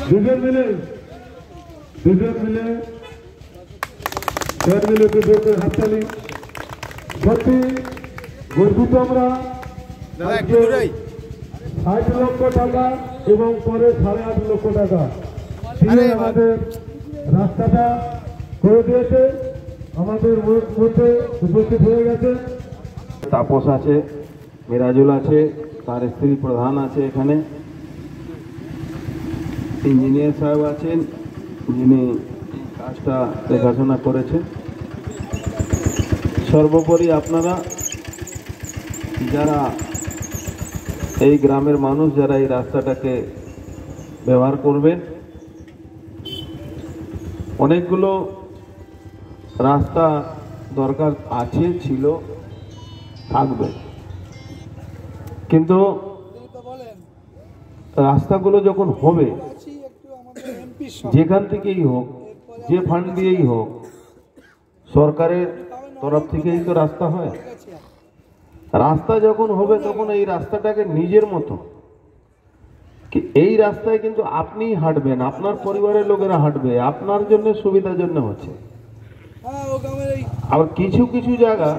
দুজন মিলে হাততালি। সত্যি গর্বিত আমরা। 60 লক্ষ টাকা এবং পরে 8.5 লক্ষ টাকা দিয়ে আমাদের রাস্তাটা করে দিয়েছে। আমাদের মধ্যে উপস্থিত হয়ে গেছে তাপস আছে, মিরাজুল আছে, তার স্ত্রী প্রধান আছে, এখানে ইঞ্জিনিয়ার সাহেব আছেন যিনি কাজটা দেখাশোনা করেছেন। সর্বোপরি আপনারা যারা এই গ্রামের মানুষ যারা এই রাস্তাটাকে ব্যবহার করবেন, অনেকগুলো রাস্তা দরকার আছে, ছিল, থাকবে, কিন্তু রাস্তাগুলো যখন হবে যেখান থেকেই হোক, যে ফান্ড দিয়েই হোক, সরকারের তরফ থেকেই তো রাস্তা হয়। রাস্তা যখন হবে তখন এই রাস্তাটাকে নিজের মতো, এই রাস্তায় কিন্তু আপনিই হাঁটবেন, আপনার পরিবারের লোকেরা হাঁটবে, আপনার জন্য সুবিধার জন্য হচ্ছে। আবার কিছু কিছু জায়গা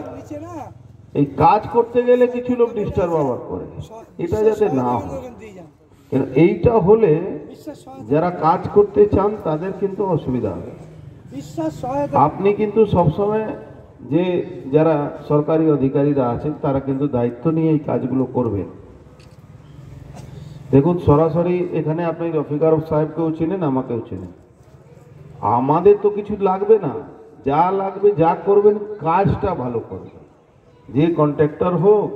এই কাজ করতে গেলে কিছু লোক ডিস্টার্ব আবার করে, এটা যাতে না হয়। এইটা হলে যারা কাজ করতে চান তাদের কিন্তু অসুবিধা হবে। আপনি কিন্তু সবসময় যে যারা সরকারি অধিকারীরা আছেন তারা কিন্তু দায়িত্ব নিয়ে এই কাজগুলো করবেন। দেখুন, সরাসরি এখানে আপনি রফিকার সাহেবকেও চেনেন, আমাকেও চেনেন। আমাদের তো কিছু লাগবে না, যা লাগবে যা করবেন কাজটা ভালো করবেন। যে কন্ট্রাক্টর হোক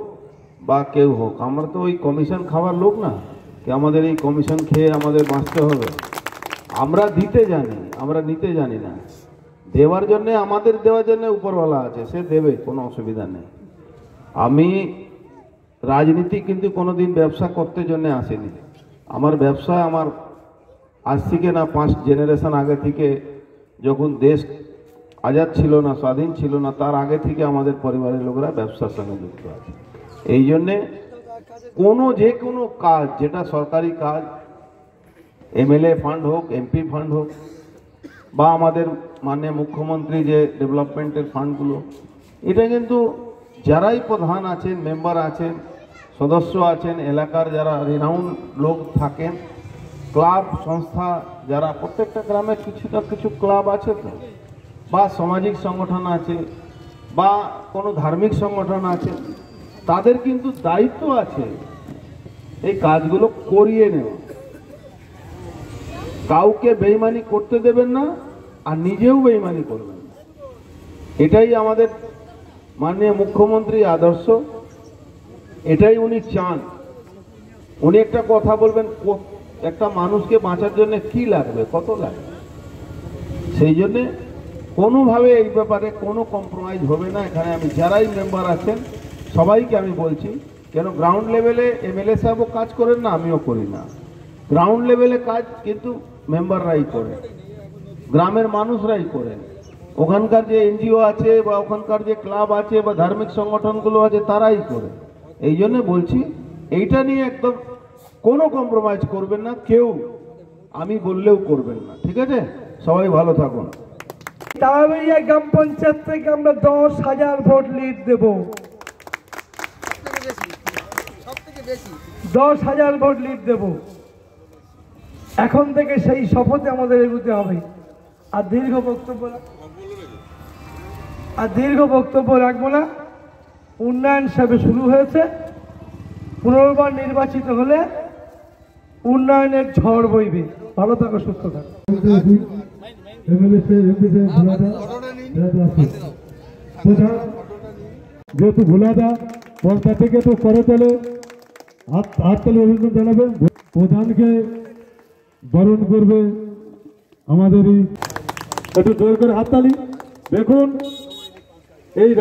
বা কেউ হোক, আমরা তো ওই কমিশন খাওয়ার লোক না কি আমাদের এই কমিশন খেয়ে আমাদের বাঁচতে হবে। আমরা দিতে জানি, আমরা নিতে জানি না। দেওয়ার জন্য, আমাদের দেওয়ার জন্য উপরওয়ালা আছে, সে দেবে, কোনো অসুবিধা নেই। আমি রাজনীতি কিন্তু কোনোদিন ব্যবসা করতে জন্য আসিনি। আমার ব্যবসা আমার আজ থেকে না 5 জেনারেশন আগে থেকে, যখন দেশ আজাদ ছিল না, স্বাধীন ছিল না, তার আগে থেকে আমাদের পরিবারের লোকেরা ব্যবসার সঙ্গে যুক্ত আছে। এই জন্যে যে কোনো কাজ যেটা সরকারি কাজ, এমএলএ ফান্ড হোক, এমপি ফান্ড হোক, বা আমাদের মাননীয় মুখ্যমন্ত্রী যে ডেভেলপমেন্টের ফান্ডগুলো, এটা কিন্তু যারাই প্রধান আছেন, মেম্বার আছেন, সদস্য আছেন, এলাকার যারা রিনাউন্ড লোক থাকেন, ক্লাব সংস্থা যারা, প্রত্যেকটা গ্রামে কিছু না কিছু ক্লাব আছে তো, বা সামাজিক সংগঠন আছে, বা কোনো ধার্মিক সংগঠন আছে, তাদের কিন্তু দায়িত্ব আছে এই কাজগুলো করিয়ে নেওয়া। কাউকে বেইমানি করতে দেবেন না, আর নিজেও বেইমানি করবেন না। এটাই আমাদের মাননীয় মুখ্যমন্ত্রী আদর্শ, এটাই উনি চান। উনি একটা কথা বলবেন, একটা মানুষকে বাঁচার জন্য কি লাগবে, কত লাগবে, সেই জন্যে কোনোভাবে এই ব্যাপারে কোনো কম্প্রোমাইজ হবে না। এখানে আমি যারাই মেম্বার আছেন সবাইকে আমি বলছি, কেন গ্রাউন্ড লেভেলে এমএলএ সাহেবও কাজ করেন না, আমিও করি না। গ্রাউন্ড লেভেলে কাজ কিন্তু মেম্বাররাই করেন, গ্রামের মানুষরাই করেন। ওখানকার যে এনজিও আছে বা ওখানকার যে ক্লাব আছে বা ধার্মিক সংগঠনগুলো আছে তারাই করে। এই জন্য বলছি, এইটা নিয়ে একদম কোনো কম্প্রোমাইজ করবেন না কেউ, আমি বললেও করবেন না, ঠিক আছে? সবাই ভালো থাকুন। তারাবাড়িয়া গ্রাম পঞ্চায়েত থেকে আমরা 10,000 ভোট লিড দেব, 10,000 ভোট লিড দেব। এখন থেকে সেই শপথে আমাদের এগোতে হবে। আর দীর্ঘ বক্তব্য রাখবো না। উন্নয়ন হিসাবে শুরু হয়েছে, পুনর্বার নির্বাচিত হলে উন্নয়নের ঝড় বইবে। ভালো থাকো, সুস্থ থাকো। যেহেতু ভোলাদা পর্দা থেকে তো করে তোলে, হাততালি অভিনন্দন জানাবে। প্রধানকে বরণ করবে আমাদের একটু জোর করে হাততালি। দেখুন এই